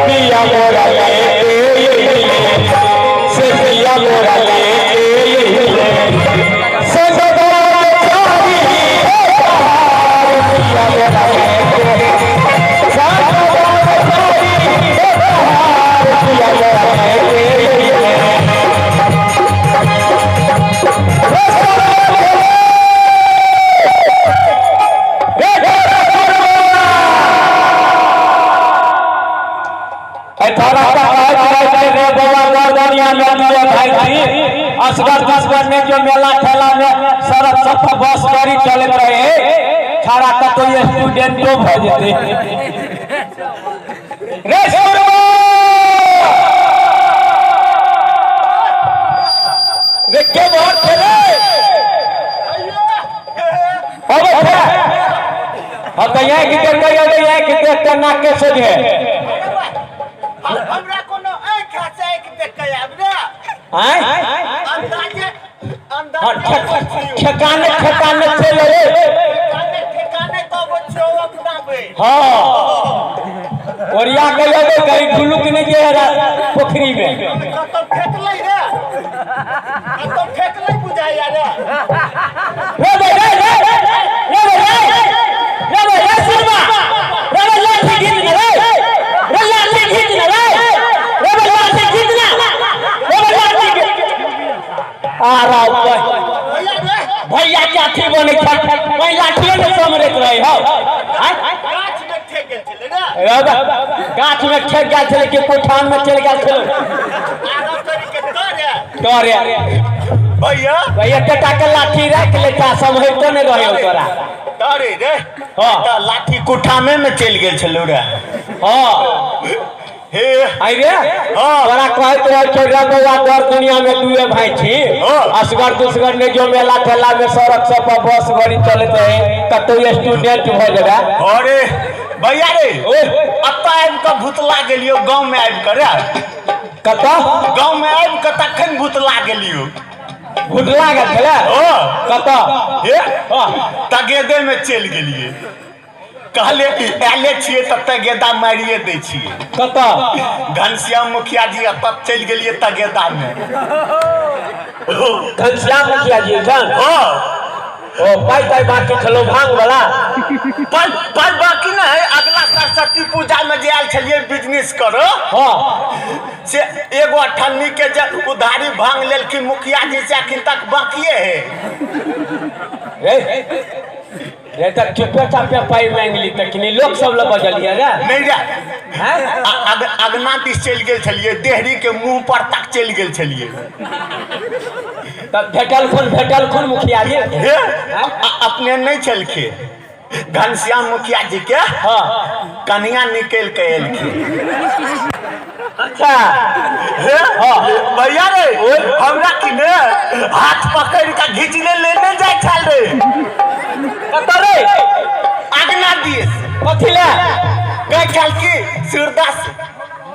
पिया मोरा में जो मेला ठेला में सड़क सब बस गाड़ी चलते रहे खड़ा का तो ये स्टूडेंटो भजते रे रे के बहुत खेले अब तो यह की करके यह की देखते ना के सोझे हमरा कोनो एक खासे एक देख के आब रे अंदाजे ठिकाने ठिकाने चले ठिकाने तो वो छो अपना बे हां और या गयो कहीं ढुलुक नहीं जे पोखरी में तो फेंक ले रे तो फेंक ले बुझाया रे रे सुरमा रे लाठी खींच ना रे लाठी खींच ना रे लाठी खींच ना रे लाठी आ रहा भैया क्या थी बने वही लाठियों में समरत रहे हो गाछ में ठेक गेल छले रे गाछ में ठेक गेल छले कि कोठान में चल गेल छले आरो करी के तोरे भैया टटा के लाठी रख लेता समझतो नहीं रहे तोरा तोरे रे हां त लाठी कोठामे में चल गेल छलो रे हां हे आई रे बड़ा कहत रहे छोरा बउआ दर दुनिया में दुए भाई छी असगर दुसगर ने जो मेला ठेला में सड़क सब पर बस गाड़ी चलत रहे कतो स्टूडेंट भ जगा अरे भैया रे अत्ता आब के भूतला गेलियो गांव में आब के रे कतो गांव में आब के तखन भूतला गेलियो भूतला गेल छले कतो हे तगेदे में चल गेलिए कहले एले छिए तब तक गेदा मारिए दै छिए कतो घनश्याम मुखिया जी तब चल गेलिए तगेदा में घनश्याम मुखिया जी जान ओ पाई बाकी चलो भांग वाला पर बाकी ना है अगला सरस्वती पूजा में जे आल छलिए बिजनेस करो हां से एगो अठन्नी के जे उधारी भांग लेल कि मुखिया जी से अखन तक बाकी है रे तक चुपे चापे पाई मांगली तक नहीं लोग सब ल बजलिए रे नहीं रे हैं अगना दिस चल गेल छलिए देहरी के मुंह पर तक चल गेल छलिए तब भेटल खून मुखिया जी अपने नहीं चलखे घनश्याम मुखिया जी के हां कन्या निकल के एलखिन अच्छा हां भैया रे हमरा कि ने हाथ पकड़ के घिचने लेने जाय छल रे कतो रे अगना दिए कथि ले कह चल की सूरदास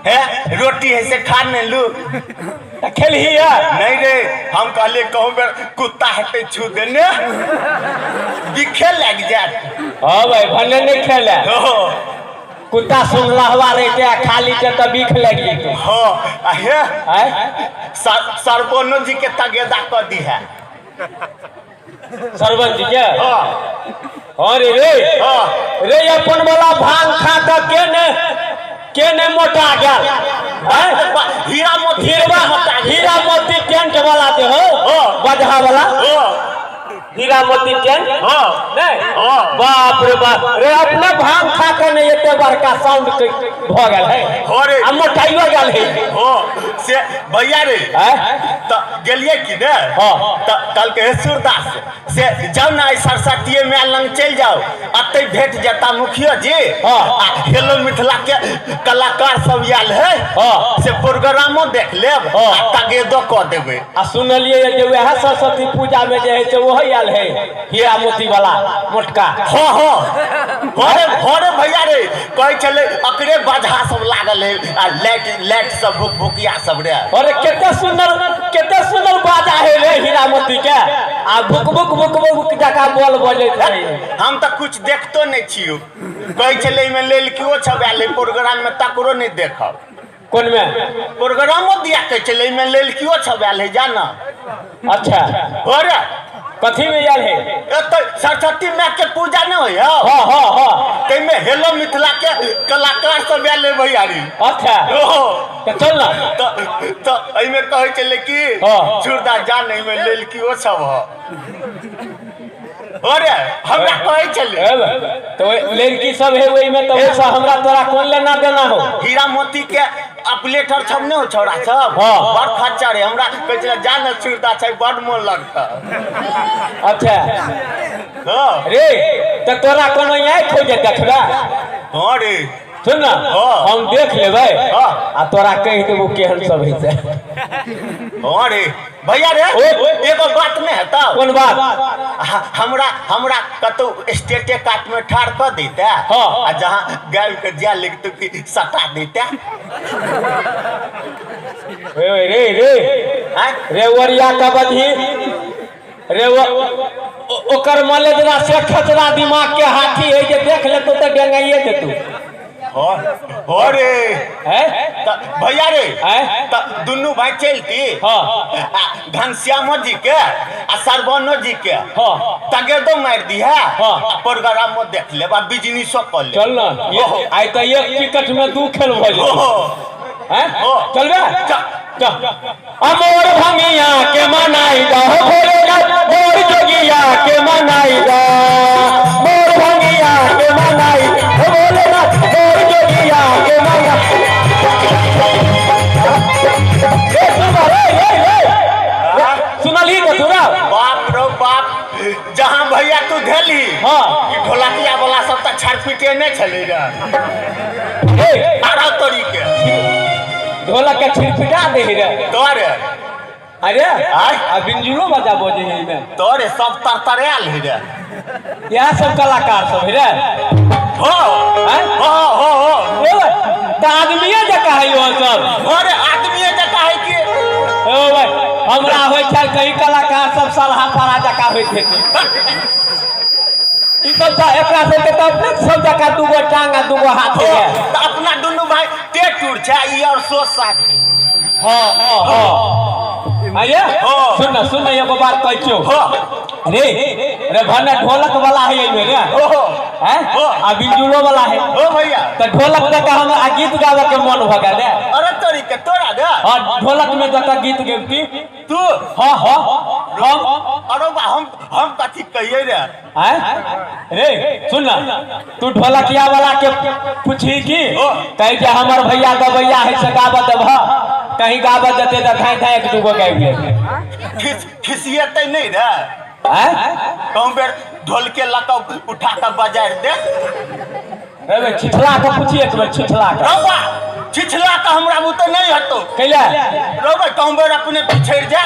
है रोटी है से खा नहीं लू खेलही है नहीं रे हम कहले कहूं बेर कुत्ता हटे छू देने दिखे लग जात हां भाई भन्ने नहीं खेले कुत्ता सुनला हवा रहते खाली के त बीख लगी तो हां हे सरपंच जी के तगेदा क दी है सरपंच जी के हां रे रे अपन वाला भांग खा के केने मोटा गेल हीरा मोती टेंट वाला दे हो बजहा वाला हीरा मोती टेंट नहीं बाप रे बाप रे अपने भांग खा के नहीं एते बड़का साउंड भ गेल है अरे आ मोटाइयो गेल है से भैया रे त गेलिए कि ने त कल के सूरदास से जाओ ना सरस्वती में लंग चल जाओ अते भेट जता मुखिया जी हेलो मिथिला के कलाकार सब आयल है से प्रोग्रामो देख लेब तगे दो क देबे आ सुनलिए जे वह सरस्वती पूजा में जे है से वही आयल बोल है हीरा मोती वाला मोटका। हाँ हाँ घरे भैया रे कहे चले अकरे बाधा सब लागल है आ लाइट सब भुकिया सब रे। अरे कितना सुंदर बाजा है रे हीरा मोती के आ भुक भुक जका बोल बोले हम तो कुछ देखतो नहीं छियो कहे चले में लेल क्यों छबे प्रोग्राम में तकरो नहीं देखब। कौन में प्रोग्रामो दिया के चले में लेल क्यों छबे है जाना। अच्छा अरे कथी में यार है तो सरस्वती माँ के पूजा नहीं हो या हाँ हाँ हाँ ते में हेलो मिथिला के कलाकार सब आले भैया रे। अच्छा तो चल ना तो एई में कहे चले कि हाँ। छुरदा जाने में लेल क्यों छब अरे हमरा कहे चले तो लड़की सब है वही में तो ऐसा हमरा तोरा कौन लेना देना हो। हीरा मोती के अपलेटर छब नहीं हो छौड़ा सब हाँ। बड़ खच्चा रे हमरा कहे चले जान छुरदा छै बड़ मन लगता। अच्छा हां रे तो तोरा कोनो यही खोजे देखबा। हां रे सुन ना हाँ। हम देख लेबै हाँ। आ तोरा कह देबो केहन सब है से। हां रे भैया रे एगो बात नहीं हेता। कौन बात हमरा कतो स्टेटे काट में ठाड़ कर देता हाँ। आ जहां गाय के जा लिख तो कि सटा देता रे हैं रे वरिया का बधी रे ओकर मलेजरा से खचरा दिमाग के हाथी है जे देख ले तो डेंगाइए दे तू। हो रे हैं त भैया रे हैं त दुनु भाई चलती हां घनश्याम जी के आ सरवनो जी के हां तगे दो मार दी है हाँ। प्रोग्राम में देख ले बा बिजनेस कर ले चल ना ये आई तो एक टिकट में 2 खेल भ जाए हैं चल बे चल अमोर भंगिया के मनाई दा भोलेनाथ मोर जोगिया के मनाई दा मोर भंगिया के मनाई भोलेनाथ मोर जोगिया के मनाई। सुनली कथुरा बाप रो बाप जहां भैया तू धेली हाँ। कि ढोलकिया वाला सब त छाड़पीटे नहीं चले रे आरा तोरी के ढोलक के छिड़पिटा दे रे तोरे अरे आय आ बिंजुलो बजा बोझे है में तोरे सब तरतरेल है रे यह सब कलाकार सब है रे हो हो तो आदमीये जका है यो सब। अरे आदमी जका है कि ओ भाई हमरा होय छै कई कलाकार सब सलहा पारा जका होय थे ई सब ता एकरा से के तब सब जका दूगो टांग आ दूगो हाथ है तो अपना दुनु भाई ते टूर छै ई और सोच साथ हां आये सुन एगो बात कह छियो रे भने ढोलक वाला है ये रे हैं आ बिंजुलो वाला है ओ भैया तो ढोलक जका हम आ गीत गावे के मन भ गेल रे। अरे तोरी के तोरा दे हां ढोलक में जका गीत गेबती तू हां हम अरे बा हम कथी कहिए रे हैं रे सुन ना तू ढोलकिया वाला के पूछी की कह जे हमर भैया गबैया है से गावत देब कहीं गावत देते तो धाय धाय एक दूगो गाबि ले खिसियते नहीं रे हैं कहूं बेर ढोल के लका उठा कर बजा दे रे छिछला के पूछी एक बेर छिछला के रौबा छिछला का हमरा मुंह तो नहीं हटो कैला रौबा कहूं बेर अपने पिछड़ जा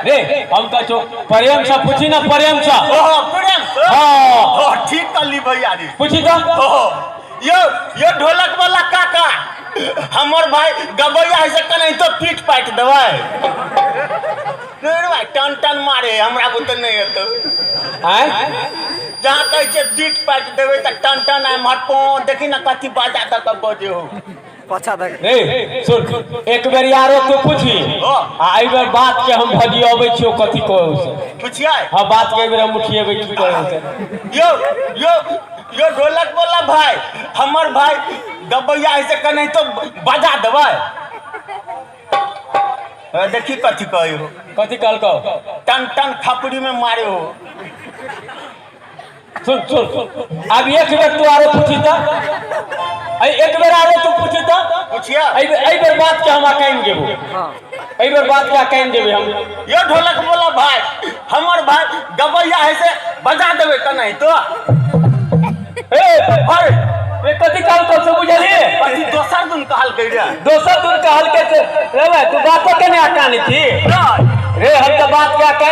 रे हम कह छो प्रेम से पूछी ना प्रेम से ओहो प्रेम से हां ठीक कली भैया रे पूछी तो ओहो यो ढोलक वाला काका हमर भाई गबैया है से कने तो पीठ पाट देबै रे भाई टन मारे हमरा बुत नहीं हेतो हैं जहां कहे छे पीठ पाट देबै त टन आ मटपो देखी ना कथी बाजा तक बजे हो पछा देख रे सुन एक बेर यारो तू पूछी आ एई बेर बात के हम भजियबै छियो कथी कहू से पूछिए हां बात के बेर हम उठिएबै की कहू से यो ढोलक वाला भाई हमर भाई गबैया ऐसे कने तो बजा देबै देखी कथी कहे हो कथी कहल कहो टन खपड़ी में मारे हो सुन अब एक बेर तू आरो पूछी तो एक बेर आरो तू पूछी तो पूछिए एई बेर बात के हम कहीं देबो एई बेर बात के कहीं देबे हम यो ढोलक वाला भाई हमर भाई गबैया है से बजा देबै कने तो अरे कथी कहल कहो से बुझली कथी दोसर दिन कहल कह रे दोसर दिन कहल के रे तू बात के नहीं हटानी थी रे हम तो बात क्या